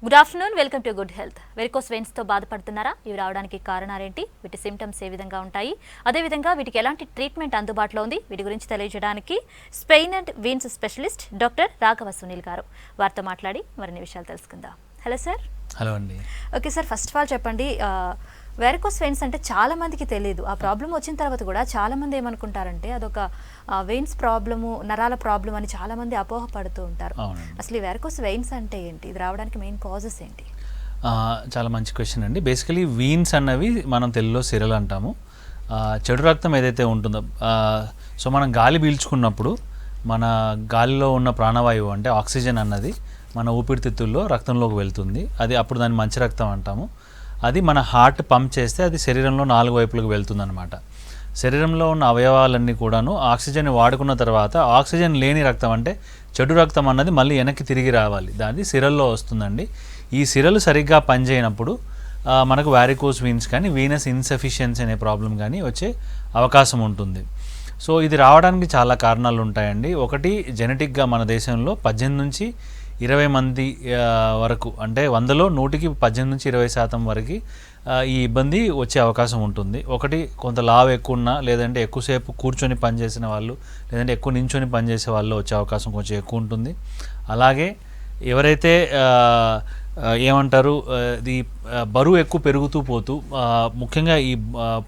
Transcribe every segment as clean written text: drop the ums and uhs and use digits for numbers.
Good afternoon, welcome to good health. Varicose veins తో బాధపడుతున్నారా? ఇవి రావడానికి కారణాలేంటి? వీటి సిమ్టమ్స్ ఏ విధంగా ఉంటాయి? అదేవిధంగా వీటికి ఎలాంటి ట్రీట్మెంట్ అందుబాటులో ఉంది? వీటి గురించి తెలియజేయడానికి spine and veins specialist doctor Raghava Sunil గారు, వారితో మాట్లాడి మరిన్ని విషయాలు తెలుసుకుందాం. Hello sir. హలో అండి. Okay sir, first of all చెప్పండి, వెరికోస్ వెయిన్స్ అంటే చాలా మందికి తెలియదు. ఆ ప్రాబ్లం వచ్చిన తర్వాత కూడా చాలా మంది ఏమనుకుంటారంటే అదొక వెయిన్స్ ప్రాబ్లము, నరాల ప్రాబ్లం అని చాలా మంది అపోహపడుతూ ఉంటారు. అసలు ఈ వెరికోస్ వెయిన్స్ అంటే ఏంటి? ఇది రావడానికి మెయిన్ కాజెస్ ఏంటి? చాలా మంచి క్వశ్చన్ అండి. బేసికలీ వీన్స్ అన్నవి మనం తెలుగులో సిరలు అంటాము. చెడు రక్తం ఏదైతే ఉంటుందో, సో మనం గాలి పీల్చుకున్నప్పుడు మన గాలిలో ఉన్న ప్రాణవాయువు అంటే ఆక్సిజన్ అన్నది మన ఊపిరితిత్తుల్లో రక్తంలోకి వెళ్తుంది. అది అప్పుడు దాన్ని మంచి రక్తం అంటాము. అది మన హార్ట్ పంప్ చేస్తే అది శరీరంలో 4 వైపులకు వెళ్తుంది అనమాట. శరీరంలో ఉన్న అవయవాలన్నీ కూడాను ఆక్సిజన్ వాడుకున్న తర్వాత ఆక్సిజన్ లేని రక్తం అంటే చెడు రక్తం అన్నది మళ్ళీ వెనక్కి తిరిగి రావాలి, దాన్ని సిరల్లో వస్తుందండి. ఈ సిరలు సరిగ్గా పనిచేయనప్పుడు మనకు వారికోస్ వీన్స్ కానీ వీనస్ ఇన్సఫిషియన్సీ అనే ప్రాబ్లం కానీ వచ్చే అవకాశం ఉంటుంది. సో ఇది రావడానికి చాలా కారణాలు ఉంటాయండి. ఒకటి, జెనెటిక్గా మన దేశంలో 18 నుంచి 20 మంది వరకు, అంటే 100లో 100కి 18 నుంచి 20% వరకు ఈ ఇబ్బంది వచ్చే అవకాశం ఉంటుంది. ఒకటి, కొంత లావు ఎక్కువ ఉన్నా, లేదంటే ఎక్కువసేపు కూర్చొని పనిచేసిన వాళ్ళు, లేదంటే ఎక్కువ నించొని పనిచేసే వాళ్ళు వచ్చే అవకాశం కొంచెం ఎక్కువ ఉంటుంది. అలాగే ఎవరైతే ఏమంటారు, ఇది బరువు ఎక్కువ పెరుగుతూ పోతూ ముఖ్యంగా ఈ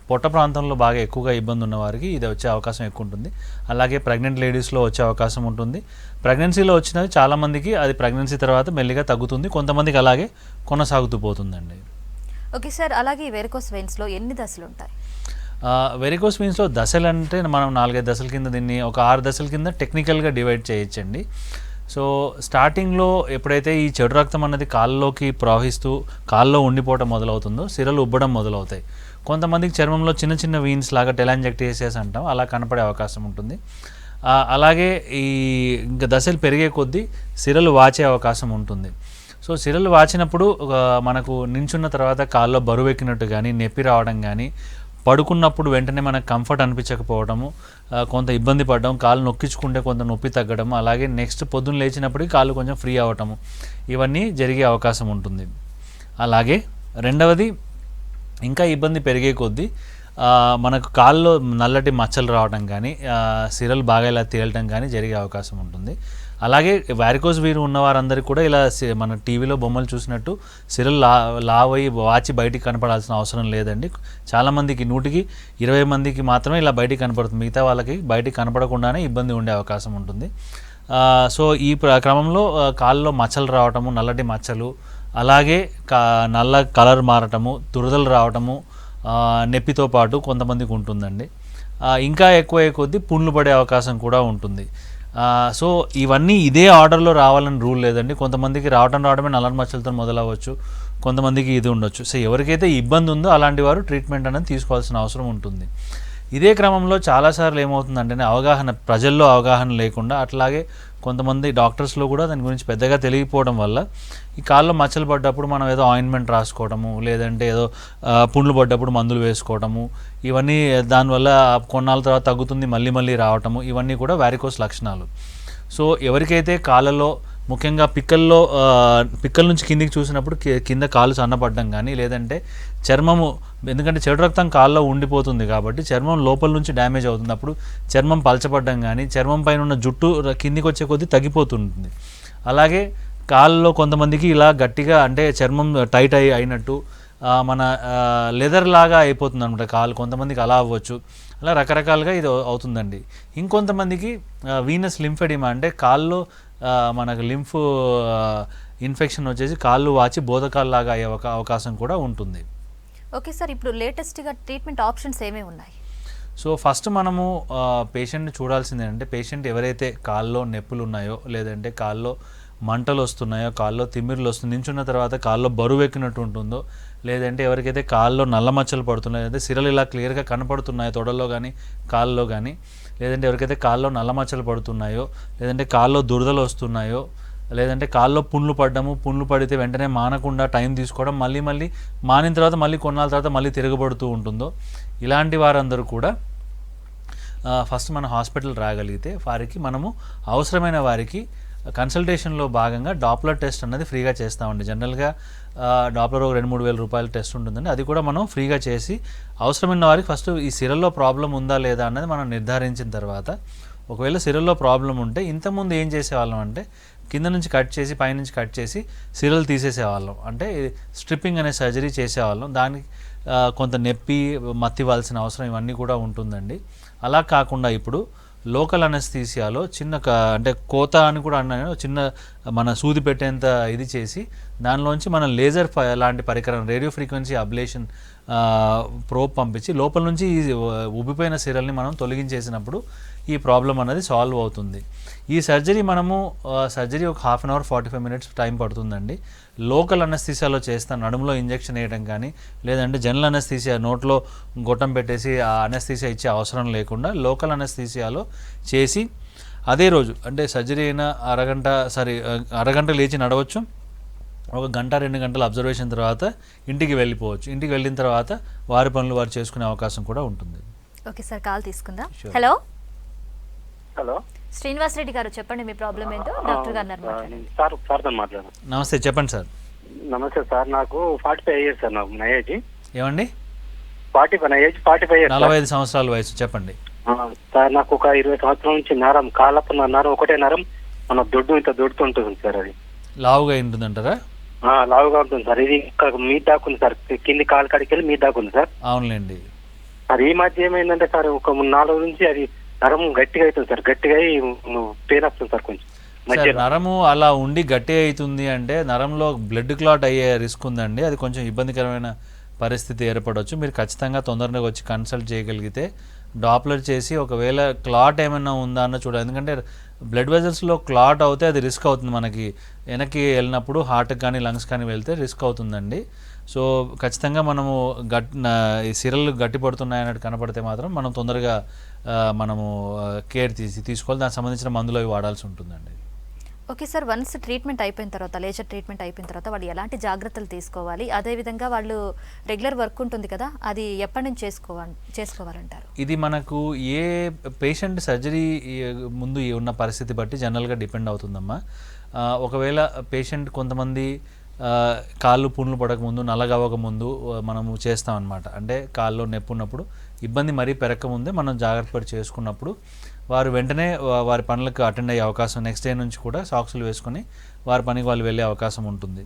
పొట్ట ప్రాంతంలో బాగా ఎక్కువగా ఇబ్బంది ఉన్న వారికి ఇది వచ్చే అవకాశం ఎక్కువ ఉంటుంది. అలాగే ప్రెగ్నెంట్ లేడీస్లో వచ్చే అవకాశం ఉంటుంది. ప్రెగ్నెన్సీలో వచ్చినవి చాలామందికి అది ప్రెగ్నెన్సీ తర్వాత మెల్లిగా తగ్గుతుంది, కొంతమందికి అలాగే కొనసాగుతూ పోతుందండి. ఓకే సార్, అలాగే ఈ వెరికోస్ వెయిన్స్లో ఎన్ని దశలు ఉంటాయి? వెరికోస్ వెయిన్స్లో దశలు అంటే మనం 4-5 దశల కింద, దీన్ని ఒక 6 దశల కింద టెక్నికల్గా డివైడ్ చేయొచ్చండి. సో స్టార్టింగ్లో ఎప్పుడైతే ఈ చెడు రక్తం అన్నది కాళ్ళలోకి ప్రవహిస్తూ కాళ్ళలో ఉండిపోవడం మొదలవుతుందో సిరలు ఉబ్బడం మొదలవుతాయి. కొంతమందికి చర్మంలో చిన్న చిన్న వీన్స్ లాగా టెలాంజెక్టేసియస్ అంటాం, అలా కనపడే అవకాశం ఉంటుంది. అలాగే ఈ ఇంకా దశలు పెరిగే కొద్దీ సిరలు వాచే అవకాశం ఉంటుంది. సో సిరలు వాచినప్పుడు మనకు నించున్న తర్వాత కాల్లో బరువు ఎక్కినట్టు కానీ, నొప్పి రావడం కానీ, పడుకున్నప్పుడు వెంటనే మనకు కంఫర్ట్ అనిపించకపోవడము, కొంత ఇబ్బంది పడడం, కాళ్ళు నొక్కించుకుంటే కొంత నొప్పి తగ్గడం, అలాగే నెక్స్ట్ పొద్దున్న లేచినప్పటికీ కాళ్ళు కొంచెం ఫ్రీ అవ్వటము, ఇవన్నీ జరిగే అవకాశం ఉంటుంది. అలాగే రెండవది, ఇంకా ఇబ్బంది పెరిగే కొద్దీ మనకు కాళ్ళలో నల్లటి మచ్చలు రావడం కానీ, సిరలు బాగా ఇలా తేలటం కానీ జరిగే అవకాశం ఉంటుంది. అలాగే వారికోస్ వీరు ఉన్నవారందరికీ కూడా ఇలా మన టీవీలో బొమ్మలు చూసినట్టు సిరలు లావై వాచి బయటికి కనపడాల్సిన అవసరం లేదండి. చాలామందికి 100కి 20 మందికి మాత్రమే ఇలా బయటికి కనపడుతుంది, మిగతా వాళ్ళకి బయటికి కనపడకుండానే ఇబ్బంది ఉండే అవకాశం ఉంటుంది. సో ఈ క్రమంలో కాళ్ళలో మచ్చలు రావటము, నల్లటి మచ్చలు, అలాగే నల్ల కలర్ మారటము, దురదలు రావటము, నొప్పితో పాటు కొంతమందికి ఉంటుందండి. ఇంకా ఎక్కువ కొద్దీ పుండ్లు పడే అవకాశం కూడా ఉంటుంది. సో ఇవన్నీ ఇదే ఆర్డర్లో రావాలని రూల్ లేదండి. కొంతమందికి రావడమే నల్ల మచ్చలతో మొదలవ్వచ్చు, కొంతమందికి ఇది ఉండొచ్చు. సో ఎవరికైతే ఇబ్బంది ఉందో అలాంటి వారు ట్రీట్మెంట్ అనేది తీసుకోవాల్సిన అవసరం ఉంటుంది. ఇదే క్రమంలో చాలాసార్లు ఏమవుతుందంటే ప్రజల్లో అవగాహన లేకుండా, అట్లాగే కొంతమంది డాక్టర్స్లో కూడా దాని గురించి పెద్దగా తెలియకపోవడం వల్ల ఈ కాళ్ళలో మచ్చలు పడ్డప్పుడు మనం ఏదో ఆయింట్మెంట్ రాసుకోవడము, లేదంటే ఏదో పుండ్లు పడ్డప్పుడు మందులు వేసుకోవడము, ఇవన్నీ దానివల్ల కొన్నాళ్ళ తర్వాత తగ్గుతుంది, మళ్ళీ మళ్ళీ రావటము, ఇవన్నీ కూడా వారికోస్ లక్షణాలు. సో ఎవరికైతే కాళ్ళలో ముఖ్యంగా పిక్కల నుంచి కిందికి చూసినప్పుడు కింద కాళ్ళు సన్నపడడం కానీ, లేదంటే చర్మము, ఎందుకంటే చెడు రక్తం కాళ్ళలో ఉండిపోతుంది కాబట్టి చర్మం లోపల నుంచి డ్యామేజ్ అవుతుంది, అప్పుడు చర్మం పలచబడడం కానీ, చర్మం పైన ఉన్న జుట్టు కిందికి వచ్చే కొద్దీ తగ్గిపోతుంటుంది. అలాగే కాళ్ళలో కొంతమందికి ఇలా గట్టిగా, అంటే చర్మం టైట్ అయినట్టు మన లెదర్ లాగా అయిపోతుంది అనమాట కాళ్ళు, కొంతమందికి అలా అవ్వచ్చు. అలా రకరకాలుగా ఇది అవుతుందండి. ఇంకొంతమందికి వీనస్ లింఫెడిమా, అంటే కాళ్ళలో మనకు లింఫ్ ఇన్ఫెక్షన్ వచ్చేసి కాళ్ళు వాచి బోధకాల్లాగా అయ్యే అవకాశం కూడా ఉంటుంది. ఓకే సార్, ఇప్పుడు లేటెస్ట్గా ట్రీట్మెంట్ ఆప్షన్స్ ఏమేమి ఉన్నాయి? సో ఫస్ట్ మనము పేషెంట్ని చూడాల్సింది ఏంటంటే, పేషెంట్ ఎవరైతే కాళ్ళలో నొప్పులు ఉన్నాయో, లేదంటే కాళ్ళలో మంటలు వస్తున్నాయో, కాళ్ళలో తిమ్మిర్లు వస్తుంది, నించున్న తర్వాత కాళ్ళలో బరువు ఎక్కినట్టు ఉంటుందో, లేదంటే ఎవరికైతే కాళ్ళలో నల్ల మచ్చలు పడుతున్నాయో, లేదంటే సిరలు ఇలా క్లియర్గా కనపడుతున్నాయో తొడల్లో కానీ కాళ్ళలో కానీ, లేదంటే ఎవరికైతే కాళ్ళలో నల్ల మచ్చలు పడుతున్నాయో, లేదంటే కాళ్ళలో దురదలు వస్తున్నాయో, లేదంటే కాళ్ళలో పుండ్లు పడితే వెంటనే మానకుండా టైం తీసుకోవడం, మళ్ళీ మానిన తర్వాత మళ్ళీ కొన్నాళ్ళ తర్వాత మళ్ళీ తిరగబడుతూ ఉంటుందో, ఇలాంటి వారందరూ కూడా ఫస్ట్ మన హాస్పిటల్ రాగలిగితే వారికి మనము అవసరమైన వారికి కన్సల్టేషన్లో భాగంగా డాప్లర్ టెస్ట్ అన్నది ఫ్రీగా చేస్తామండి. జనరల్గా డాప్లర్ ఒక 2-3 వేల రూపాయల టెస్ట్ ఉంటుందండి. అది కూడా మనం ఫ్రీగా చేసి అవసరమైన వారికి ఫస్ట్ ఈ సిరల్లో ప్రాబ్లం ఉందా లేదా అన్నది మనం నిర్ధారించిన తర్వాత, ఒకవేళ సిరల్లో ప్రాబ్లం ఉంటే ఇంతకుముందు ఏం చేసేవాళ్ళం అంటే కింద నుంచి కట్ చేసి పైనుంచి కట్ చేసి సిరలు తీసేసేవాళ్ళం. అంటే స్ట్రిప్పింగ్ అనే సర్జరీ చేసేవాళ్ళం. దానికి కొంత నొప్పి మత్తివ్వాల్సిన అవసరం ఇవన్నీ కూడా ఉంటుందండి. అలా కాకుండా ఇప్పుడు లోకల్ అనస్థీసియాలో చిన్న అంటే కోత అని కూడా అన్నాను, చిన్న మన సూది పెట్టేంత ఇది చేసి దానిలోంచి మనం లేజర్ లాంటి పరికరం రేడియో ఫ్రీక్వెన్సీ అబ్లేషన్ ప్రోబ్ పంపించి లోపల నుంచి ఈ ఉబ్బిపోయిన సిరల్ని మనం తొలగించేసినప్పుడు ఈ ప్రాబ్లం అనేది సాల్వ్ అవుతుంది. ఈ సర్జరీ మనము సర్జరీ ఒక 1/2 అవర్ 45 మినిట్స్ టైం పడుతుందండి. లోకల్ అనస్థీసియాలో చేస్తాను, నడుములో ఇంజెక్షన్ వేయడం కానీ, లేదంటే జనరల్ అనస్థీసియా నోట్లో గొట్టం పెట్టేసి ఆ అనస్థీసియా ఇచ్చే అవసరం లేకుండా లోకల్ అనస్థీసియాలో చేసి అదే రోజు అంటే సర్జరీ అయిన అరగంట లేచి నడవచ్చు, 1 గంట 2 గంటల అబ్జర్వేషన్ తర్వాత ఇంటికి వెళ్ళిపోవచ్చు. ఇంటికి వెళ్ళిన తర్వాత వారి పనులు వారు చేసుకునే అవకాశం కూడా ఉంటుంది. ఓకే సార్, కాల్ తీసుకుందాం. Sure. Hello hello, Srinivas Reddy గారు, చెప్పండి మీ ప్రాబ్లం ఏంటో. డాక్టర్ గారు మాట్లాడండి. సార్తో మాట్లాడాను. నమస్తే, చెప్పండి సార్. నమస్తే సార్, నాకు 45 ఇయర్స్ సార్. నాకు నా ఏజ్ ఏమండి? 45 ఇయర్స్. 45 సంవత్సరాల వయసు, చెప్పండి. సార్ నాకు ఒక 20 సంవత్సరాల నుంచి నరం, కాళ్ళపన్న నరం, ఒకటే నరం మన ఇంత దొడ్డుతుంటుంది సార్. అది లావుగా ఉంటుందంటారా? లావుగా ఉంటుంది సార్. ఇది మీద దాకుంది సార్, కింది కాలు కాడికి వెళ్ళి మీద దాకుంది సార్. అవునులేండి. అది ఈ మధ్య ఏమైందంటే సార్, ఒక 4 రోజుల నుంచి అది నరం గట్టిగా అవుతుంది సార్. గట్టిగా అయి పెయిన్ వస్తుంది సార్ కొంచెం. నరము అలా ఉండి గట్టి అవుతుంది అంటే నరంలో బ్లడ్ క్లాట్ అయ్యే రిస్క్ ఉందండి. అది కొంచెం ఇబ్బందికరమైన పరిస్థితి ఏర్పడవచ్చు. మీరు ఖచ్చితంగా తొందరగా వచ్చి కన్సల్ట్ చేయగలిగితే డాప్లర్ చేసి ఒకవేళ క్లాట్ ఏమైనా ఉందా అన్న చూడాలి. ఎందుకంటే బ్లడ్ వెజల్స్లో క్లాట్ అవుతే అది రిస్క్ అవుతుంది. మనకి వెనక్కి వెళ్ళినప్పుడు హార్ట్కి కానీ లంగ్స్ కానీ వెళ్తే రిస్క్ అవుతుందండి. సో ఖచ్చితంగా మనము ఈ సిరలు గట్టి పడుతున్నాయన్నట్టు కనపడితే మాత్రం మనం తొందరగా మనము కేర్ తీసుకోవాలి. దానికి సంబంధించిన మందులు అవి వాడాల్సి ఉంటుందండి. ఓకే సార్, వన్స్ ట్రీట్మెంట్ అయిపోయిన తర్వాత, లేజర్ ట్రీట్మెంట్ అయిపోయిన తర్వాత వాళ్ళు ఎలాంటి జాగ్రత్తలు తీసుకోవాలి? అదేవిధంగా వాళ్ళు రెగ్యులర్ వర్క్ ఉంటుంది కదా, అది ఎప్పటి నుంచి చేసుకోవాలంటారు? ఇది మనకు ఏ పేషెంట్ సర్జరీ ముందు ఉన్న పరిస్థితి బట్టి జనరల్గా డిపెండ్ అవుతుందమ్మా. ఒకవేళ పేషెంట్ కొంతమంది కాళ్ళు పుండ్లు పడక ముందు, నల్లగవ్వక ముందు మనము చేస్తామన్నమాట. అంటే కాళ్ళు నొప్పి ఉన్నప్పుడు, ఇబ్బంది మరీ పెరగక ముందే మనం జాగ్రత్త పడి చేసుకున్నప్పుడు వారు వెంటనే వారి పనులకు అటెండ్ అయ్యే అవకాశం, నెక్స్ట్ డే నుంచి కూడా సాక్సులు వేసుకొని వారి పనికి వాళ్ళు వెళ్ళే అవకాశం ఉంటుంది.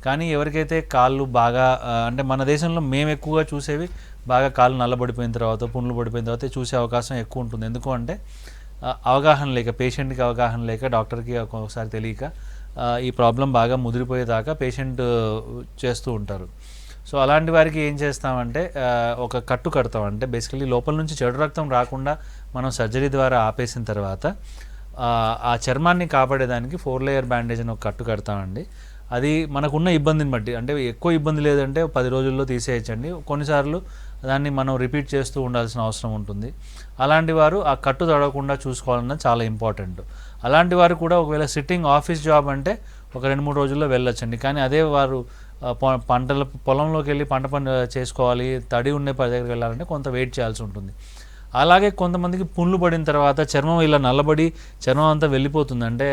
కానీ ఎవరికైతే కాళ్ళు బాగా అంటే మన దేశంలో మేము ఎక్కువగా చూసేవి బాగా కాళ్ళు నల్లబడిపోయిన తర్వాత, పుండ్లు పడిపోయిన తర్వాత చూసే అవకాశం ఎక్కువ ఉంటుంది. ఎందుకు అంటే అవగాహన లేక, పేషెంట్కి అవగాహన లేక, డాక్టర్కి ఒక్కొక్కసారి తెలియక ఈ ప్రాబ్లం బాగా ముదిరిపోయేదాకా పేషెంట్ చేస్తూ ఉంటారు. సో అలాంటి వారికి ఏం చేస్తామంటే ఒక కట్టు కడతాం. అంటే బేసికలీ లోపల నుంచి చెడు రక్తం రాకుండా మనం సర్జరీ ద్వారా ఆపేసిన తర్వాత ఆ చర్మాన్ని కాపాడేదానికి 4 లేయర్ బ్యాండేజ్ అని ఒక కట్టు కడతామండి. అది మనకున్న ఇబ్బందిని బట్టి, అంటే ఎక్కువ ఇబ్బంది లేదంటే 10 రోజుల్లో తీసేయచ్చండి. కొన్నిసార్లు దాన్ని మనం రిపీట్ చేస్తూ ఉండాల్సిన అవసరం ఉంటుంది. అలాంటి వారు ఆ కట్టు తడవకుండా చూసుకోవాలన్నది చాలా ఇంపార్టెంట్. అలాంటి వారు కూడా ఒకవేళ సిట్టింగ్ ఆఫీస్ జాబ్ అంటే ఒక 2-3 రోజుల్లో వెళ్ళొచ్చండి. కానీ అదే వారు పొలంలోకి వెళ్ళి పంట చేసుకోవాలి, తడి ఉండే దగ్గరికి వెళ్ళాలంటే కొంత వెయిట్ చేయాల్సి ఉంటుంది. అలాగే కొంతమందికి పుండ్లు పడిన తర్వాత చర్మం ఇలా నల్లబడి చర్మం అంతా వెళ్ళిపోతుంది, అంటే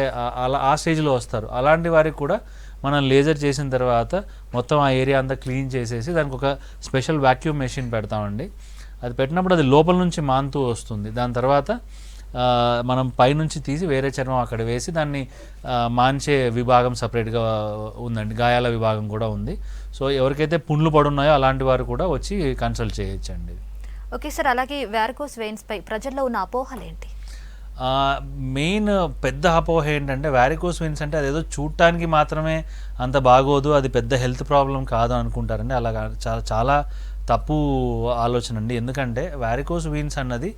అలా ఆ స్టేజ్లో వస్తారు. అలాంటి వారికి కూడా మనం లేజర్ చేసిన తర్వాత మొత్తం ఆ ఏరియా అంతా క్లీన్ చేసేసి దానికి ఒక స్పెషల్ వాక్యూమ్ మెషిన్ పెడతామండి. అది పెట్టినప్పుడు అది లోపల నుంచి మానుతూ వస్తుంది. దాని తర్వాత మనం పైనుంచి తీసి వేరే చర్మం అక్కడ వేసి దాన్ని మాన్చే విభాగం సపరేట్గా ఉందండి, గాయాల విభాగం కూడా ఉంది. సో ఎవరికైతే పుండ్లు పడున్నాయో అలాంటి వారు కూడా వచ్చి కన్సల్ట్ చేయొచ్చండి. ఓకే సార్, అలాగే వారికోస్ వెయిన్స్ పై ప్రజల్లో ఉన్న అపోహలు ఏంటి? మెయిన్ పెద్ద అపోహ ఏంటంటే వారికోస్ వెయిన్స్ అంటే అదేదో చూడటానికి మాత్రమే అంత బాగోదు, అది పెద్ద హెల్త్ ప్రాబ్లం కాదు అనుకుంటారండి. అలా చాలా తప్పు ఆలోచన అండి. ఎందుకంటే వారికోస్ వెయిన్స్ అన్నది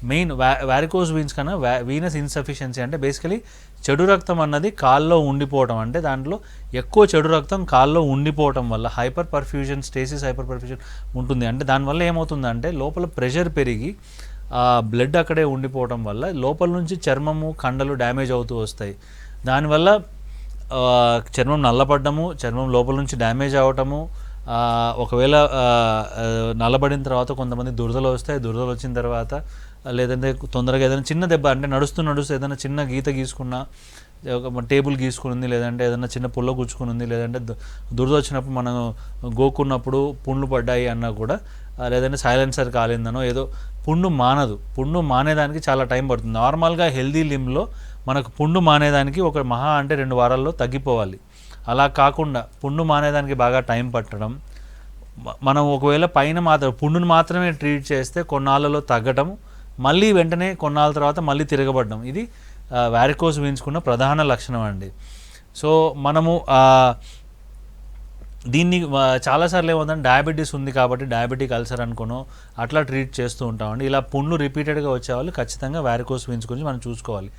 మెయిన్ వారికోస్ వెయిన్స్ కన్నా వీనస్ ఇన్సఫిషియన్సీ అంటే బేసికలీ చెడు రక్తం అన్నది కాల్లో ఉండిపోవటం. అంటే దాంట్లో ఎక్కువ చెడు రక్తం కాల్లో ఉండిపోవటం వల్ల hyper perfusion, stasis hyper perfusion ఉంటుంది. అంటే దానివల్ల ఏమవుతుందంటే లోపల ప్రెషర్ పెరిగి బ్లడ్ అక్కడే ఉండిపోవటం వల్ల లోపల నుంచి చర్మము, కండలు డ్యామేజ్ అవుతూ వస్తాయి. దానివల్ల చర్మం నల్లపడ్డము, చర్మం లోపల నుంచి డ్యామేజ్ అవ్వటము, ఒకవేళ నల్లబడిన తర్వాత కొంతమంది దురదలు వస్తాయి. దురదలు వచ్చిన తర్వాత లేదంటే తొందరగా ఏదైనా చిన్న దెబ్బ, అంటే నడుస్తూ ఏదైనా చిన్న గీత గీసుకున్నా ఒక టేబుల్ గీసుకుని ఉంది, లేదంటే ఏదైనా చిన్న పుల్ల గుచ్చుకుని ఉంది, లేదంటే దురద వచ్చినప్పుడు మనం గోకున్నప్పుడు పుండ్లు పడ్డాయి అన్నా కూడా, లేదంటే సైలెన్సర్ కాలిందనో ఏదో పుండు మానదు. పుండు మానేదానికి చాలా టైం పడుతుంది. నార్మల్గా హెల్దీ లిమ్లో మనకు పుండు మానేదానికి ఒక మహా అంటే 2 వారాల్లో తగ్గిపోవాలి. అలా కాకుండా పుండు మానేదానికి బాగా టైం పట్టడం, మనం ఒకవేళ పైన మాత్రం పుండుని మాత్రమే ట్రీట్ చేస్తే కొన్నాళ్ళలో తగ్గటం, మళ్ళీ వెంటనే కొన్నాళ్ళ తర్వాత మళ్ళీ తిరగబడడం, ఇది వారికోస్ వీన్స్కున్న ప్రధాన లక్షణం అండి. సో మనము దీన్ని చాలాసార్లు ఏమవుతుందంటే డయాబెటీస్ ఉంది కాబట్టి డయాబెటిక్ అల్సర్ అనుకోనో అట్లా ట్రీట్ చేస్తూ ఉంటామండి. ఇలా పుండ్లు రిపీటెడ్గా వచ్చేవాళ్ళు ఖచ్చితంగా వారికోస్ వీన్స్ గురించి మనం చూసుకోవాలి.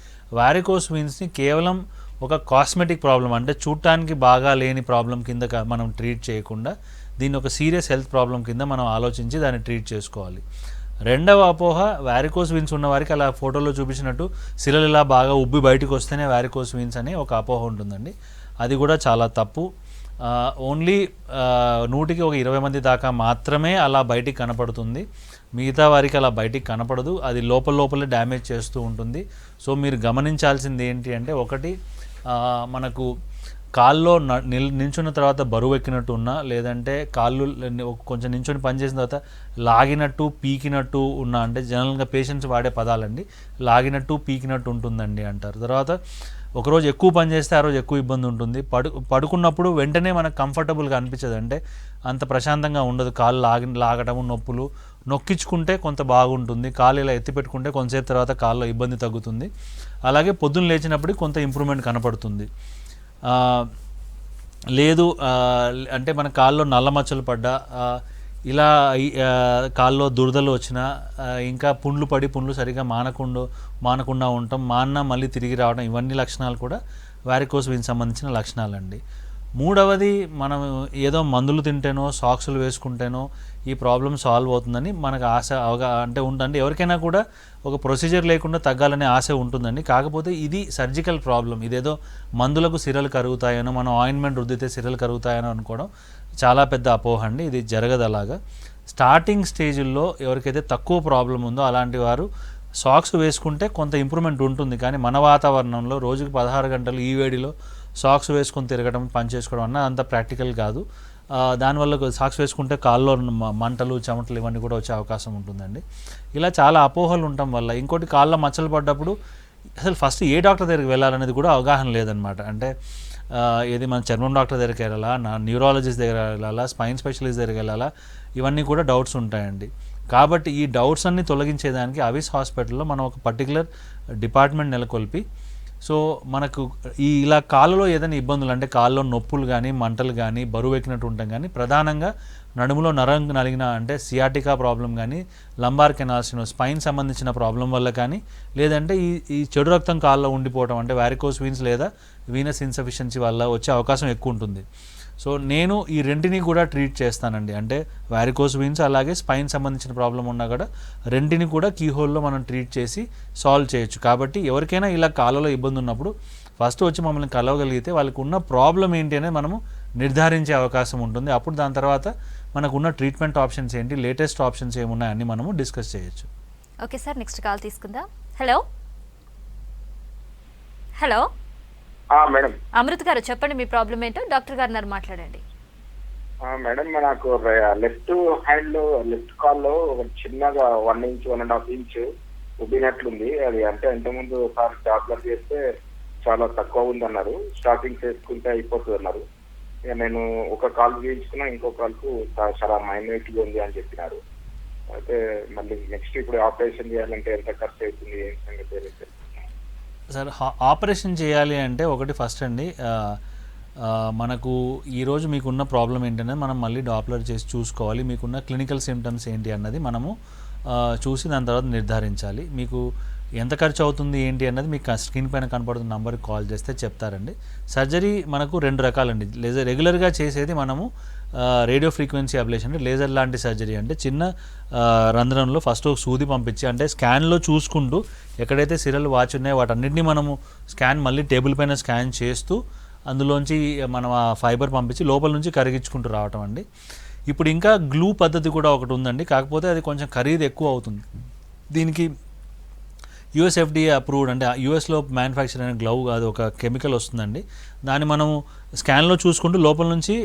వారికోస్ వీన్స్ని కేవలం ఒక కాస్మెటిక్ ప్రాబ్లం, అంటే చూడటానికి బాగా లేని ప్రాబ్లం కింద మనం ట్రీట్ చేయకుండా దీన్ని ఒక సీరియస్ హెల్త్ ప్రాబ్లం కింద మనం ఆలోచించి దాన్ని ట్రీట్ చేసుకోవాలి. రెండవ అపోహ, వారికోస్ వీన్స్ ఉన్న వారికి అలా ఫోటోలో చూపించినట్టు సిరలు ఇలా బాగా ఉబ్బి బయటకు వస్తేనే వారికోస్ వీన్స్ అనే ఒక అపోహ ఉంటుందండి. అది కూడా చాలా తప్పు. ఓన్లీ 100కి ఒక 20 మంది దాకా మాత్రమే అలా బయటికి కనపడుతుంది. మిగతా వారికి అలా బయటికి కనపడదు. అది లోపలే డ్యామేజ్ చేస్తూ ఉంటుంది. సో మీరు గమనించాల్సింది ఏంటి అంటే, ఒకటి మనకు కాల్లో నించున్న తర్వాత బరువు ఎక్కినట్టు ఉన్నా, లేదంటే కాళ్ళు కొంచెం నించుని పనిచేసిన తర్వాత లాగినట్టు పీకినట్టు ఉన్నా, అంటే జనరల్గా పేషెంట్స్ వాడే పదాలండి, లాగినట్టు పీకినట్టు ఉంటుందండి అంటారు. తర్వాత ఒకరోజు ఎక్కువ పని చేస్తే ఆ రోజు ఎక్కువ ఇబ్బంది ఉంటుంది. పడుకున్నప్పుడు వెంటనే మనకు కంఫర్టబుల్గా అనిపించదు, అంటే అంత ప్రశాంతంగా ఉండదు. కాళ్ళు లాగటము, నొప్పులు, నొక్కించుకుంటే కొంత బాగుంటుంది. కాళ్ళు ఇలా ఎత్తి పెట్టుకుంటే కొంతసేపు తర్వాత కాళ్ళలో ఇబ్బంది తగ్గుతుంది. అలాగే పొద్దున్న లేచినప్పుడు కొంత ఇంప్రూవ్మెంట్ కనపడుతుంది. లేదు అంటే మన కాల్లో నల్ల మచ్చలు పడ్డా, ఇలా కాల్లో దురదలు వచ్చినా, ఇంకా పుండ్లు సరిగా మానకుండా ఉండటం, మాన్నా మళ్ళీ తిరిగి రావడం, ఇవన్నీ లక్షణాలు కూడా వారికోస్ వీన్స్ సంబంధించిన లక్షణాలండి. మూడవది, మనం ఏదో మందులు తింటేనో సాక్సులు వేసుకుంటేనో ఈ ప్రాబ్లం సాల్వ్ అవుతుందని మనకు ఆశ అంటే ఉందండి. ఎవరికైనా కూడా ఒక ప్రొసీజర్ లేకుండా తగ్గాలనే ఆశ ఉంటుందండి. కాకపోతే ఇది సర్జికల్ ప్రాబ్లం. ఇదేదో మందులకు సిరలు కరుగుతాయనో, మనం ఆయింట్మెంట్ రుద్దితే సిరలు కరుగుతాయనో అనుకోవడం చాలా పెద్ద అపోహ అండి. ఇది జరగదు అలాగా. స్టార్టింగ్ స్టేజ్ల్లో ఎవరికైతే తక్కువ ప్రాబ్లం ఉందో అలాంటి వారు సాక్స్ వేసుకుంటే కొంత ఇంప్రూవ్మెంట్ ఉంటుంది. కానీ మన వాతావరణంలో రోజుకి 16 గంటలు ఈ వేడిలో సాక్స్ వేసుకొని తిరగడం, పని చేసుకోవడం అన్న అంత ప్రాక్టికల్ కాదు. దానివల్ల సాక్స్ వేసుకుంటే కాల్లో మంటలు, చెమటలు ఇవన్నీ కూడా వచ్చే అవకాశం ఉంటుందండి. ఇలా చాలా అపోహలు ఉండటం వల్ల, ఇంకోటి కాళ్ళ మచ్చలు పడ్డప్పుడు అసలు ఫస్ట్ ఏ డాక్టర్ దగ్గరికి వెళ్ళాలనేది కూడా అవగాహన లేదనమాట. అంటే ఏది మన చర్మం డాక్టర్ దగ్గరికి వెళ్ళాలా, న్యూరాలజిస్ట్ దగ్గర వెళ్ళాలా, స్పైన్ స్పెషలిస్ట్ దగ్గరికి వెళ్ళాలా, ఇవన్నీ కూడా డౌట్స్ ఉంటాయండి. కాబట్టి ఈ డౌట్స్ అన్ని తొలగించేదానికి అవిస్ హాస్పిటల్లో మనం ఒక పర్టికులర్ డిపార్ట్మెంట్ నెలకొల్పి, సో మనకు ఇలా కాళ్ళలో ఏదైనా ఇబ్బందులు, అంటే కాళ్ళలో నొప్పులు కానీ, మంటలు కానీ, బరువు ఎక్కినట్టు ఉంటాం కానీ, ప్రధానంగా నడుములో నరం నలిగిన, అంటే సియాటికా ప్రాబ్లం కానీ, లంబార్ కెనాల్సినో స్పైన్ సంబంధించిన ప్రాబ్లం వల్ల కానీ, లేదంటే ఈ చెడు రక్తం కాళ్ళలో ఉండిపోవడం, అంటే వారికోస్ వీన్స్ లేదా వీనస్ ఇన్సఫిషియన్సీ వల్ల వచ్చే అవకాశం ఎక్కువ ఉంటుంది. సో నేను ఈ రెంటిని కూడా ట్రీట్ చేస్తానండి. అంటే వారికోస్ వీన్స్ అలాగే స్పైన్ సంబంధించిన ప్రాబ్లం ఉన్నా కూడా రెంటిని కూడా కీహోల్లో మనం ట్రీట్ చేసి సాల్వ్ చేయొచ్చు. కాబట్టి ఎవరికైనా ఇలా కాళ్ళలో ఇబ్బంది ఉన్నప్పుడు ఫస్ట్ వచ్చి మమ్మల్ని కలవగలిగితే వాళ్ళకు ఉన్న ప్రాబ్లం ఏంటి అనేది మనము నిర్ధారించే అవకాశం ఉంటుంది. అప్పుడు దాని తర్వాత మనకున్న ట్రీట్మెంట్ ఆప్షన్స్ ఏంటి, లేటెస్ట్ ఆప్షన్స్ ఏమున్నాయని మనము డిస్కస్ చేయొచ్చు. ఓకే సార్, నెక్స్ట్ కాల్ తీసుకుందాం. Hello hello madam. Amrit garu చెప్పండి, మీ ప్రాబ్లం ఏంటో డాక్టర్ గారు ఉన్నారు, మాట్లాడండి. మేడం, నాకు లెఫ్ట్ హ్యాండ్ లో, లెఫ్ట్ కాల్ లో చిన్నగా 1 ఇంచ్ 1.5 ఇంచ్ ఉబ్బినట్లుంది. అది అంటే ఇంతకుముందు ఒకసారి డాక్టర్ చేస్తే చాలా తక్కువ ఉంది అన్నారు, స్టార్టింగ్ చేసుకుంటే అయిపోతుంది అన్నారు. ఇక నేను ఒక కాల్ చేయించుకున్నా, ఇంకో కాల్కు చాలా మైన్యూట్గా ఉంది అని చెప్పినారు. అయితే మళ్ళీ నెక్స్ట్ ఇప్పుడు ఆపరేషన్ చేయాలంటే ఎంత ఖర్చు అవుతుంది, ఏం సంగతి? సార్, ఆపరేషన్ చేయాలి అంటే ఒకటి ఫస్ట్ అండి, మనకు ఈరోజు మీకున్న ప్రాబ్లం ఏంటనేది మనం మళ్ళీ డాప్లర్ చేసి చూసుకోవాలి. మీకున్న క్లినికల్ సిమ్టమ్స్ ఏంటి అన్నది మనము చూసి దాని తర్వాత నిర్ధారించాలి. మీకు ఎంత ఖర్చు అవుతుంది ఏంటి అన్నది మీకు స్క్రీన్ పైన కనపడుతున్న నంబర్కి కాల్ చేస్తే చెప్తారండి. సర్జరీ మనకు 2 రకాలండి. రెగ్యులర్గా చేసేది మనము రేడియో ఫ్రీక్వెన్సీ అబ్లేషన్, అంటే లేజర్ లాంటి సర్జరీ. అంటే చిన్న రంధ్రంలో ఫస్ట్ ఒక సూది పంపించి, అంటే స్కాన్లో చూసుకుంటూ ఎక్కడైతే సిరలు వాచి ఉన్నాయో వాటన్నిటిని మనము మళ్ళీ టేబుల్ పైన స్కాన్ చేస్తూ అందులోంచి మనం ఆ ఫైబర్ పంపించి లోపల నుంచి కరిగించుకుంటూ రావటం అండి. ఇప్పుడు ఇంకా గ్లూ పద్ధతి కూడా ఒకటి ఉందండి, కాకపోతే అది కొంచెం ఖరీదు ఎక్కువ అవుతుంది. దీనికి యూఎస్ఎఫ్డిఏ అప్రూవ్డ్, అంటే యూఎస్లో మ్యానుఫ్యాక్చర్ అయిన గ్లవ్ కాదు, ఒక కెమికల్ వస్తుందండి. దాన్ని మనం స్కాన్లో చూసుకుంటూ లోపల నుంచి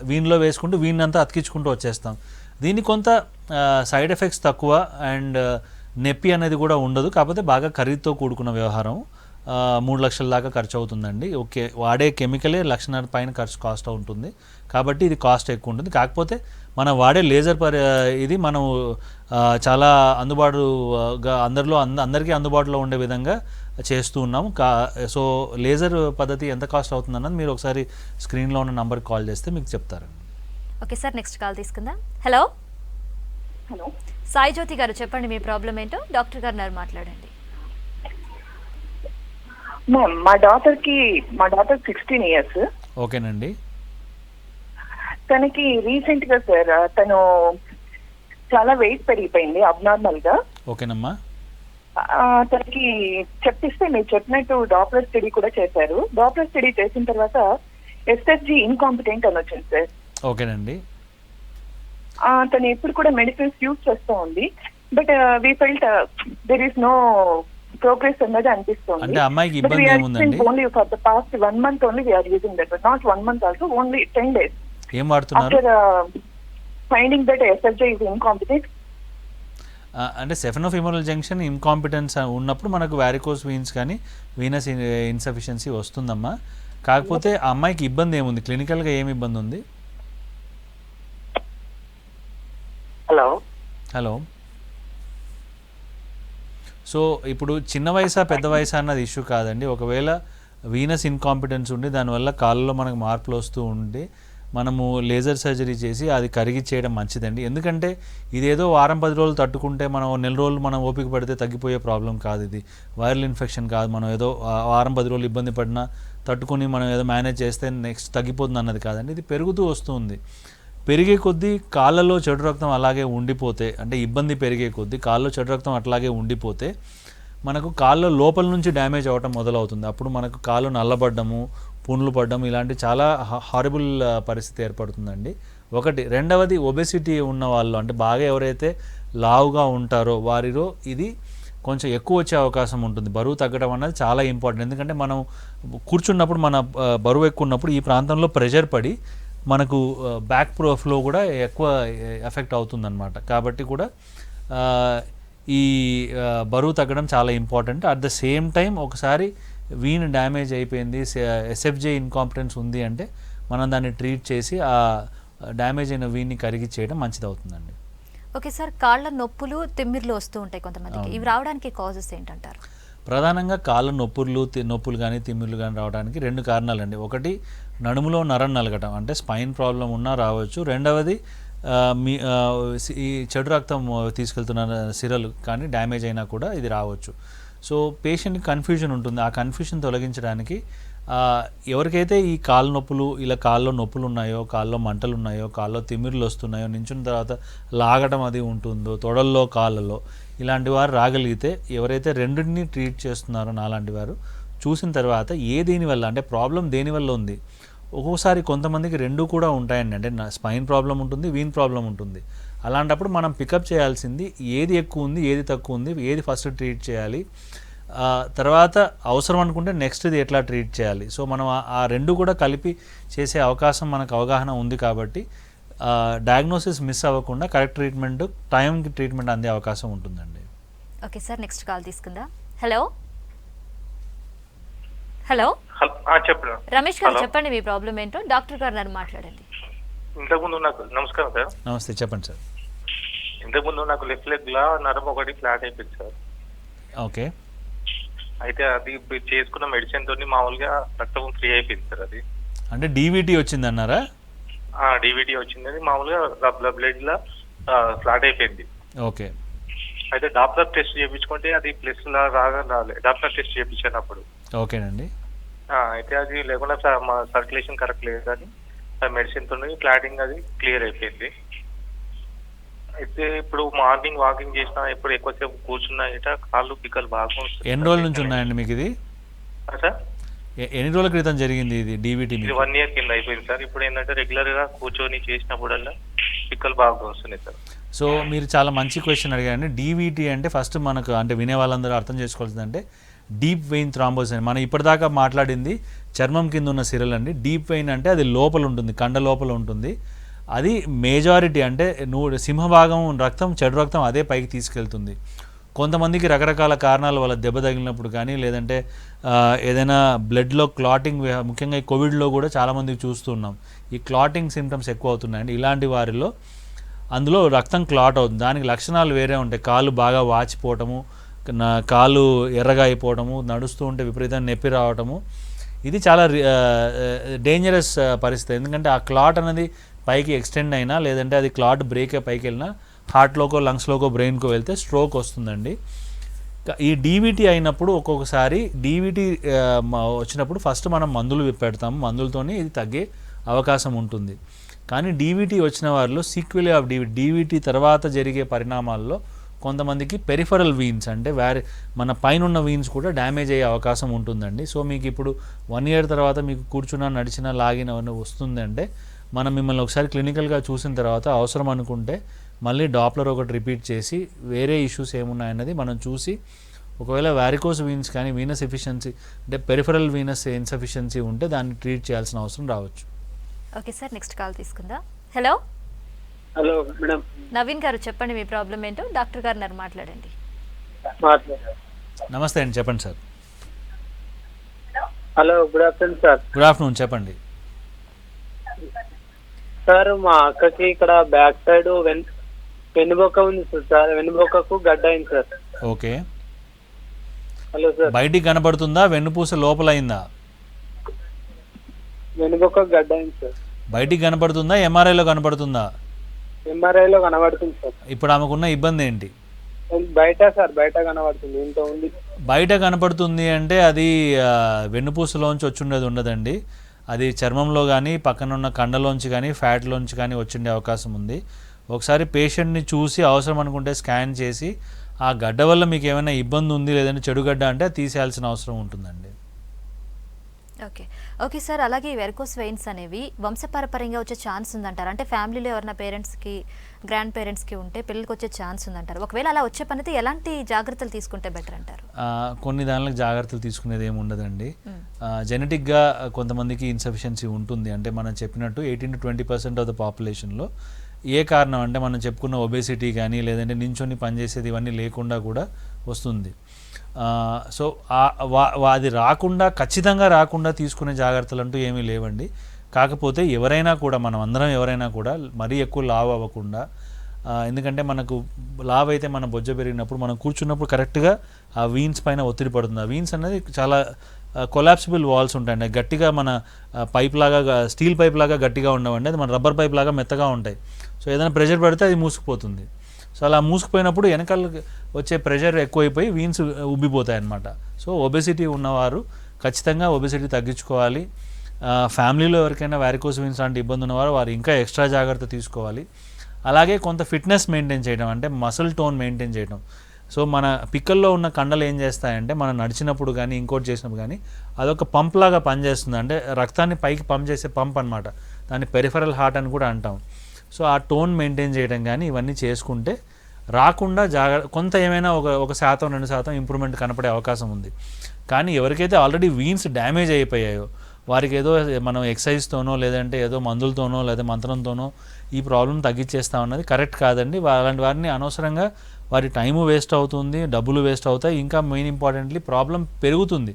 వీన్లో వేసుకుంటూ వీన్ అంతా అతికించుకుంటూ వచ్చేస్తాం. దీనికి కొంత సైడ్ ఎఫెక్ట్స్ తక్కువ అండ్ నొప్పి అనేది కూడా ఉండదు. కాకపోతే బాగా ఖరీదుతో కూడుకున్న వ్యవహారం. 3 లక్షల దాకా ఖర్చు అవుతుందండి. ఓకే, వాడే కెమికలే 1.5 లక్షల పైన కాస్ట్ ఉంటుంది. కాబట్టి ఇది కాస్ట్ ఎక్కువ ఉంటుంది. కాకపోతే మనం వాడే లేజర్ ఇది మనం చాలా అందుబాటుగా అందరికీ అందుబాటులో ఉండే విధంగా చేస్తూ ఉన్నాము. సో లేజర్ పద్ధతి ఎంత కాస్ట్ అవుతుందన్నది మీరు ఒకసారి స్క్రీన్లో ఉన్న నంబర్కి కాల్ చేస్తే మీకు చెప్తారు. ఓకే సార్, నెక్స్ట్ కాల్ తీసుకుందాం. హలో హలో, సాయి జ్యోతి గారు, చెప్పండి మీ ప్రాబ్లం ఏంటో. డాక్టర్ గారు మాట్లాడండి. మ్యామ్ మా డాటర్ 16 years. ఓకేనండి. తనకి రీసెంట్ గా సార్ తను చాలా వెయిట్ పెరిగిపోయింది అబ్నార్మల్ గా. ఓకేనమ్మా. తనకి చెప్పిస్తే మీరు చెప్పినట్టు డాప్లర్ స్టడీ కూడా చేశారు. డాప్లర్ స్టడీ చేసిన తర్వాత ఎస్ఎస్జి ఇన్కాంపిటెంట్ అని వచ్చింది సార్. ఓకేనండి. తను ఎప్పుడు కూడా మెడిసిన్స్ యూజ్ చేస్తూ ఉంది. But we felt there is no progress అన్నది అనిపిస్తుంది. అంటే అమ్మాయికి ఇబ్బంది ఏముందండి? Only for the past 1 month only we are using that, but not 1 month also, only 10 days. ఏం వాడుతున్నారు? After finding that SFJ is incompetent. అంటే సెఫెనో ఫిమోరల్ జంక్షన్ ఇన్కాంపిటెన్స్ ఉన్నప్పుడు మనకు వారికోస్ వీన్స్ కానీ వీనస్ ఇన్సఫిషియన్సీ వస్తుందమ్మా. కాకపోతే ఆ అమ్మాయికి ఇబ్బంది ఏముంది? క్లినికల్గా ఏమి ఇబ్బంది ఉంది? హలో. సో ఇప్పుడు చిన్న వయసా పెద్ద వయసా అన్నది ఇష్యూ కాదండి. ఒకవేళ వీనస్ ఇన్కాంపిటెన్స్ ఉండి దానివల్ల కాళ్ళలో మనకు మార్పులు వస్తూ ఉంటే మనము లేజర్ సర్జరీ చేసి అది కరిగిచ్చేయడం మంచిదండి. ఎందుకంటే ఇదేదో వారం 10 రోజులు తట్టుకుంటే మనం 1 నెల రోజులు మనం ఓపిక పడితే తగ్గిపోయే ప్రాబ్లం కాదు. ఇది వైరల్ ఇన్ఫెక్షన్ కాదు. మనం ఏదో వారం 10 రోజులు ఇబ్బంది పడినా తట్టుకుని మనం ఏదో మేనేజ్ చేస్తే నెక్స్ట్ తగ్గిపోతుంది అన్నది కాదండి. ఇది పెరుగుతూ వస్తుంది. పెరిగే కొద్దీ కాళ్ళలో చెడు రక్తం అలాగే ఉండిపోతే, అంటే ఇబ్బంది పెరిగే కొద్దీ కాళ్ళలో చెడు రక్తం అట్లాగే ఉండిపోతే మనకు కాళ్ళ లోపల నుంచి డ్యామేజ్ అవ్వటం మొదలవుతుంది. అప్పుడు మనకు కాళ్ళు నల్లబడ్డము, పుండ్లు పడ్డం ఇలాంటి చాలా హారబుల్ పరిస్థితి ఏర్పడుతుందండి. ఒకటి. రెండవది, ఒబెసిటీ ఉన్న వాళ్ళు, అంటే బాగా ఎవరైతే లావుగా ఉంటారో వారిలో ఇది కొంచెం ఎక్కువ వచ్చే అవకాశం ఉంటుంది. బరువు తగ్గడం అన్నది చాలా ఇంపార్టెంట్. ఎందుకంటే మనం కూర్చున్నప్పుడు మన బరువు ఎక్కువ ఉన్నప్పుడు ఈ ప్రాంతంలో ప్రెషర్ పడి మనకు బ్యాక్ ఫ్లో కూడా ఎక్కువ ఎఫెక్ట్ అవుతుందన్నమాట. కాబట్టి కూడా ఈ బరువు తగ్గడం చాలా important. At the same time ఒకసారి వీన్ డ్యామేజ్ అయిపోయింది, ఎస్ఎఫ్జే ఇన్కాంపిటెన్స్ ఉంది అంటే మనం దాన్ని ట్రీట్ చేసి ఆ డ్యామేజ్ అయిన వీన్ని కరిగి చేయడం మంచిది అవుతుందండి. ఓకే సార్, కాళ్ళ నొప్పులు తిమ్మిర్లు వస్తూ ఉంటాయి కొంతమందికి. ఇవి రావడానికి కాజెస్ ఏంటంటారు? ప్రధానంగా కాళ్ళ నొప్పులు కానీ తిమ్మిర్లు కానీ రావడానికి 2 కారణాలండి. ఒకటి, నడుములో నరం నలగటం, అంటే స్పైన్ ప్రాబ్లం ఉన్నా రావచ్చు. రెండవది, ఈ చెడు రక్తం తీసుకెళ్తున్న సిరలు కానీ డ్యామేజ్ అయినా కూడా ఇది రావచ్చు. సో పేషెంట్కి కన్ఫ్యూజన్ ఉంటుంది. ఆ కన్ఫ్యూజన్ తొలగించడానికి ఎవరికైతే ఈ కాళ్ళ నొప్పులు, ఇలా కాళ్ళలో నొప్పులు ఉన్నాయో, కాళ్ళలో మంటలు ఉన్నాయో, కాళ్ళలో తిమ్మిర్లు వస్తున్నాయో, నించున్న తర్వాత లాగడం అది ఉంటుందో, తొడల్లో కాళ్ళలో, ఇలాంటి వారు రాగలిగితే, ఎవరైతే రెండింటిని ట్రీట్ చేస్తున్నారో నాలాంటి వారు చూసిన తర్వాత దేనివల్ల, అంటే ప్రాబ్లం దేనివల్ల ఉంది. ఒక్కోసారి కొంతమందికి 2 కూడా ఉంటాయండి. అంటే స్పైన్ ప్రాబ్లం ఉంటుంది, వీన్ ప్రాబ్లం ఉంటుంది. అలాంటప్పుడు మనం పికప్ చేయాల్సింది ఏది ఎక్కువ ఉంది, ఏది తక్కువ ఉంది, ఏది ఫస్ట్ ట్రీట్ చేయాలి, తర్వాత అవసరం అనుకుంటే నెక్స్ట్ ఇది ఎట్లా ట్రీట్ చేయాలి. సో మనం ఆ 2 కూడా కలిపి చేసే అవకాశం మనకు అవగాహన ఉంది. కాబట్టి డయాగ్నోసిస్ మిస్ అవ్వకుండా కరెక్ట్ ట్రీట్మెంట్, టైంకి ట్రీట్మెంట్ అందే అవకాశం ఉంటుందండి. ఓకే సార్, నెక్స్ట్ కాల్ తీసుకుందాం. హలో హలో చెప్పండి రమేష్ గారు, చెప్పండి మీ ప్రాబ్లం ఏంటో. డాక్టర్ గారు మాట్లాడండి. ఇంతకుముందు నాకు నమస్కారం సార్. నమస్తే, చెప్పండి సార్. ఇంతకుముందు నాకు లెఫ్ట్ లెగ్ లా నరం ఒకటి ఫ్లాట్ అయిపోయింది సార్. ఓకే. అయితే అది చేసుకున్న మెడిసిన్ తోని మామూలుగా రక్తం ఫ్రీ అయిపోయింది సార్. అది అంటే డీవీటీ వచ్చిందన్నారా? డివిటీ వచ్చిందని మామూలుగా బ్లడ్ లా ఫ్లాట్ అయిపోయింది. ఓకే. అయితే డాప్లర్ టెస్ట్ చేయించుకుంటే అది ప్లస్ లా రాలే. డాప్లర్ టెస్ట్ చేయించినప్పుడు ఓకేనండి. అయితే అది లేకుండా మా సర్క్యులేషన్ కరెక్ట్ లేదు కానీ మెడిసిన్ తోని ఫ్లాటింగ్ అది క్లియర్ అయిపోయింది. అయితే ఇప్పుడు మార్నింగ్ వాకింగ్ చేసినా, ఇప్పుడు ఎక్కువసేపు కూర్చున్నా ఇట కాళ్ళు పిక్కలు బాగా. ఎన్ని రోజుల నుంచి ఉన్నాయండి మీకు ఇది? సార్ ఎన్ని రోజుల క్రితం జరిగింది ఇది డీవీటీ? ఇది 1 year కింద అయిపోయింది సార్. ఇప్పుడు ఏంటంటే రెగ్యులర్ గా కూర్చొని చేసినప్పుడల్లా పిక్కలు బాగా వస్తున్నాయి సార్. సో మీరు చాలా మంచి క్వశ్చన్ అడిగారండి. డీవీటీ అంటే ఫస్ట్ మనకు అంటే వినే వాళ్ళందరూ అర్థం చేసుకోవాల్సిందంటే డీప్ వెయిన్ థ్రాంబోసిస్ అని. మనం ఇప్పటిదాకా మాట్లాడింది చర్మం కింద ఉన్న సిరల్ అండి. డీప్ వెయిన్ అంటే అది లోపల ఉంటుంది, కండ లోపల ఉంటుంది. అది మేజారిటీ అంటే సింహభాగం రక్తం, చెడు రక్తం అదే పైకి తీసుకెళ్తుంది. కొంతమందికి రకరకాల కారణాల వల్ల దెబ్బ తగిలినప్పుడు కానీ, లేదంటే ఏదైనా బ్లడ్లో క్లాటింగ్, ముఖ్యంగా ఈ కోవిడ్లో కూడా చాలామందికి చూస్తున్నాం ఈ క్లాటింగ్ సిమ్టమ్స్ ఎక్కువ అవుతున్నాయండి. ఇలాంటి వారిలో అందులో రక్తం క్లాట్ అవుతుంది. దానికి లక్షణాలు వేరే ఉంటాయి. కాళ్ళు బాగా వాచిపోవటము, కాళ్ళు ఎర్రగా అయిపోవటము, నడుస్తూ ఉంటే విపరీతంగా నొప్పి రావటము. ఇది చాలా డేంజరస్ పరిస్థితి. ఎందుకంటే ఆ క్లాట్ అనేది పైకి ఎక్స్టెండ్ అయినా, లేదంటే అది క్లాట్ బ్రేక్ పైకి వెళ్ళినా హార్ట్లోకో, లంగ్స్లోకో, బ్రెయిన్కో వెళ్తే స్ట్రోక్ వస్తుందండి. ఈ డీవీటీ అయినప్పుడు ఒక్కొక్కసారి డీవీటీ వచ్చినప్పుడు ఫస్ట్ మనం మందులు పెడతాము. మందులతోనే ఇది తగ్గే అవకాశం ఉంటుంది. కానీ డీవీటీ వచ్చిన వారిలో సీక్వెల్ ఆఫ్ డీవీటీ తర్వాత జరిగే పరిణామాల్లో కొంతమందికి పెరిఫరల్ వీన్స్ అంటే మన పైన ఉన్న వీన్స్ కూడా డ్యామేజ్ అయ్యే అవకాశం ఉంటుందండి. సో మీకు ఇప్పుడు 1 year తర్వాత మీకు కూర్చున్నా, నడిచినా, లాగిన వస్తుందంటే మనం మిమ్మల్ని ఒకసారి క్లినికల్గా చూసిన తర్వాత అవసరం అనుకుంటే మళ్ళీ డాప్లర్ ఒకటి రిపీట్ చేసి వేరే ఇష్యూస్ ఏమున్నాయన్నది మనం చూసి, ఒకవేళ వారికోస్ వీన్స్ కానీ వీనస్ ఎఫిషియన్సీ అంటే పెరిఫరల్ వీనస్ ఇన్సఫిషియన్సీ ఉంటే దాన్ని ట్రీట్ చేయాల్సిన అవసరం రావచ్చు. ఓకే సార్, నెక్స్ట్ కాల్ తీసుకుందాం. Hello hello madam. Naveen garu చెప్పండి మీ ప్రాబ్లం ఏంటో, డాక్టర్ గారు మాట్లాడండి. నమస్తే అండి, చెప్పండి sir. Hello, good afternoon sir. Good afternoon, చెప్పండి సార్. మా అక్కకి ఇక్కడ బ్యాక్ సైడ్ వెన్నుబొక్క ఉంది సార్. వెన్నుబొక్కకు గడ్డ అయింది సార్. ఓకే. Hello sir. బయటికి కనపడుతుందా, వెన్నుపూస లోపల అయిందా? వెన్నుబొక్క గడ్డ అయింది సార్. బయటికి కనపడుతుందా, ఎంఆర్ఐలో కనపడుతుందా? ఎంఆర్ఐలో కనబడుతుంది సార్. ఇప్పుడు ఆమెకున్న ఇబ్బంది ఏంటి? బయట సార్, బయట కనబడుతుంది. ఇంత ఉంది. బయట కనపడుతుంది అంటే అది వెన్నుపూసలోంచి వచ్చుండేది ఉండదండి. అది చర్మంలో కానీ, పక్కన ఉన్న కండలోంచి కానీ, ఫ్యాట్లోంచి కానీ వచ్చిండే అవకాశం ఉంది. ఒకసారి పేషెంట్ని చూసి అవసరం అనుకుంటే స్కాన్ చేసి ఆ గడ్డ వల్ల మీకు ఏమైనా ఇబ్బంది ఉంది, లేదంటే చెడు గడ్డ అంటే తీసేయాల్సిన అవసరం ఉంటుందండి. ఓకే ఓకే సార్, అలాగే వెరికోస్ వెయిన్స్ అనేవి వంశపారపర్యంగా వచ్చే ఛాన్స్ ఉందంటారు? అంటే ఫ్యామిలీలో ఎవరైనా పేరెంట్స్కి, గ్రాండ్ పేరెంట్స్కి ఉంటే పిల్లలకి వచ్చే ఛాన్స్ ఉందంటారు. ఒకవేళ అలా వచ్చే పనితే ఎలాంటి జాగ్రత్తలు తీసుకుంటే బెటర్ అంటారు? కొన్ని దానిలకు జాగ్రత్తలు తీసుకునేది ఏమి ఉండదండి. జెనెటిక్గా కొంతమందికి ఇన్సఫిషియన్సీ ఉంటుంది. అంటే మనం చెప్పినట్టు 18 to 20% ఆఫ్ ద పాపులేషన్లో ఏ కారణం అంటే మనం చెప్పుకున్న ఒబేసిటీ కానీ, లేదంటే నించొని పనిచేసేది ఇవన్నీ లేకుండా కూడా వస్తుంది. సో అది రాకుండా, ఖచ్చితంగా రాకుండా తీసుకునే జాగ్రత్తలు అంటూ ఏమీ లేవండి. కాకపోతే ఎవరైనా కూడా, మనం అందరం ఎవరైనా కూడా మరీ ఎక్కువ లావ్ అవ్వకుండా, ఎందుకంటే మనకు లావ్ అయితే మన బొజ్జ పెరిగినప్పుడు మనం కూర్చున్నప్పుడు కరెక్ట్గా ఆ వీన్స్ పైన ఒత్తిడి పడుతుంది. ఆ వీన్స్ అనేది చాలా కొలాప్సిబుల్ వాల్స్ ఉంటాయండి. గట్టిగా మన పైప్ లాగా, స్టీల్ పైప్ లాగా గట్టిగా ఉండవండి. అది మన రబ్బర్ పైప్ లాగా మెత్తగా ఉంటాయి. సో ఏదైనా ప్రెషర్ పడితే అది మూసుకుపోతుంది. సో అలా మూసుకుపోయినప్పుడు వెనకాల వచ్చే ప్రెషర్ ఎక్కువైపోయి వీన్స్ ఉబ్బిపోతాయి అన్నమాట. సో ఒబెసిటీ ఉన్నవారు ఖచ్చితంగా ఒబెసిటీ తగ్గించుకోవాలి. ఫ్యామిలీలో ఎవరికైనా వారికోస్ వీన్స్ లాంటి ఇబ్బంది ఉన్నవారు వారు ఇంకా ఎక్స్ట్రా జాగ్రత్త తీసుకోవాలి. అలాగే కొంత ఫిట్నెస్ మెయింటైన్ చేయడం, అంటే మసిల్ టోన్ మెయింటైన్ చేయడం. సో మన పిక్కల్లో ఉన్న కండలు ఏం చేస్తాయంటే మనం నడిచినప్పుడు కానీ, ఇంకోటి చేసినప్పుడు కానీ అదొక పంప్ లాగా పనిచేస్తుంది. అంటే రక్తాన్ని పైకి పంప్ చేసే పంప్ అనమాట. దాన్ని పెరిఫరల్ హార్ట్ అని కూడా అంటాం. సో ఆ టోన్ మెయింటైన్ చేయడం కానీ ఇవన్నీ చేసుకుంటే రాకుండా కొంత ఏమైనా ఒక 1-2% ఇంప్రూవ్మెంట్ కనపడే అవకాశం ఉంది. కానీ ఎవరికైతే ఆల్రెడీ వీన్స్ డ్యామేజ్ అయిపోయాయో వారికి ఏదో మనం ఎక్సర్సైజ్తోనో, లేదంటే ఏదో మందులతోనో, లేదా మంత్రంతోనో ఈ ప్రాబ్లం తగ్గించేస్తా ఉన్నది కరెక్ట్ కాదండి. అలాంటి వారిని అనవసరంగా వారి టైము వేస్ట్ అవుతుంది, డబ్బులు వేస్ట్ అవుతాయి. ఇంకా మెయిన్ ఇంపార్టెంట్లీ ప్రాబ్లం పెరుగుతుంది.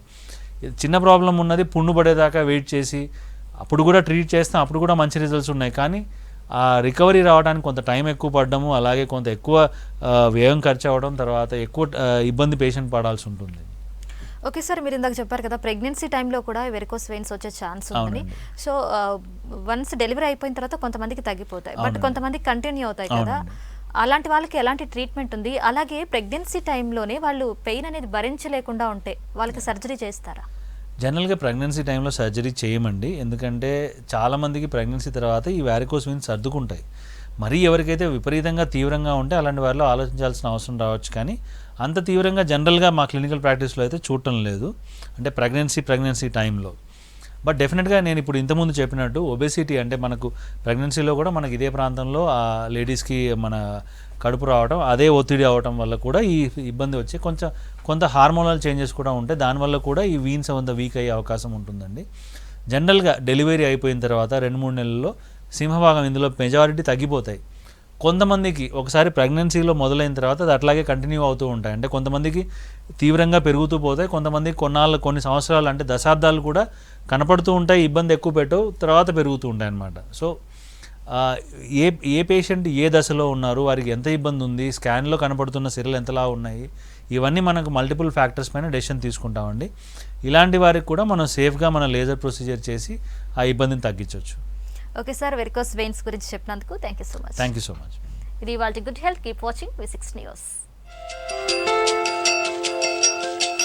చిన్న ప్రాబ్లం ఉన్నది పుండు పడేదాకా వెయిట్ చేసి అప్పుడు కూడా ట్రీట్ చేస్తాం, అప్పుడు కూడా మంచి రిజల్ట్స్ ఉన్నాయి. కానీ ఆ రికవరీ రావడానికి కొంత టైం ఎక్కువ పడడము, అలాగే కొంత ఎక్కువ వ్యయం ఖర్చు అవ్వడం, తర్వాత ఎక్కువ ఇబ్బంది పేషెంట్ పడాల్సి ఉంటుంది. ఓకే సార్, మీరు ఇందాక చెప్పారు కదా ప్రెగ్నెన్సీ టైంలో కూడా వెరికోస్ వెయిన్స్ వచ్చే ఛాన్స్ ఉందని. సో వన్స్ డెలివరీ అయిపోయిన తర్వాత కొంతమందికి తగ్గిపోతాయి, బట్ కొంతమందికి కంటిన్యూ అవుతాయి కదా. అలాంటి వాళ్ళకి ఎలాంటి ట్రీట్మెంట్ ఉంది? అలాగే ప్రెగ్నెన్సీ టైంలోనే వాళ్ళు పెయిన్ అనేది భరించలేకుండా ఉంటే వాళ్ళకి సర్జరీ చేస్తారా? జనరల్గా ప్రెగ్నెన్సీ టైంలో సర్జరీ చేయమండి. ఎందుకంటే చాలామందికి ప్రెగ్నెన్సీ తర్వాత ఈ వారికోస్ వెయిన్స్ సర్దుకుంటాయి. మరీ ఎవరికైతే విపరీతంగా తీవ్రంగా ఉంటే అలాంటి వారిలో ఆలోచించాల్సిన అవసరం రావచ్చు. కానీ అంత తీవ్రంగా జనరల్గా మా క్లినికల్ ప్రాక్టీస్లో అయితే చూడటం లేదు. అంటే ప్రెగ్నెన్సీ టైంలో బట్ డెఫినెట్గా నేను ఇప్పుడు ఇంతకుముందు చెప్పినట్టు ఒబెసిటీ అంటే మనకు ప్రెగ్నెన్సీలో కూడా మనకి ఇదే ప్రాంతంలో ఆ లేడీస్కి మన కడుపు రావడం, అదే ఒత్తిడి అవడం వల్ల కూడా ఈ ఇబ్బంది వచ్చి కొంత హార్మోనల్ చేంజెస్ కూడా ఉంటాయి. దానివల్ల కూడా ఈ వీన్స్ అంత వీక్ అయ్యే అవకాశం ఉంటుందండి. జనరల్గా డెలివరీ అయిపోయిన తర్వాత 2-3 నెలల్లో సింహభాగం ఇందులో మెజారిటీ తగ్గిపోతాయి. కొంతమందికి ఒకసారి ప్రెగ్నెన్సీలో మొదలైన తర్వాత అది అట్లాగే కంటిన్యూ అవుతూ ఉంటాయి. అంటే కొంతమందికి తీవ్రంగా పెరుగుతూ పోతాయి, కొంతమందికి కొన్ని సంవత్సరాలు అంటే దశాబ్దాలు కూడా కనపడుతూ ఉంటాయి, ఇబ్బంది ఎక్కువ పెట్టవు, తర్వాత పెరుగుతూ ఉంటాయి అన్నమాట. సో ఏ పేషెంట్ ఏ దశలో ఉన్నారు, వారికి ఎంత ఇబ్బంది ఉంది, స్కాన్లో కనపడుతున్న సిరలు ఎంతలా ఉన్నాయి, ఇవన్నీ మనకు మల్టిపుల్ ఫ్యాక్టర్స్ పైన డెసిషన్ తీసుకుంటామండి. ఇలాంటి వారికి కూడా మనం సేఫ్గా మన లేజర్ ప్రొసీజర్ చేసి ఆ ఇబ్బందిని తగ్గించవచ్చు. ఓకే సార్, వెరికోస్ వెయిన్స్ గురించి చెప్పినందుకు thank you so much. Thank you so much. ఇది వాళ్ళ good health. Keep watching V6 news.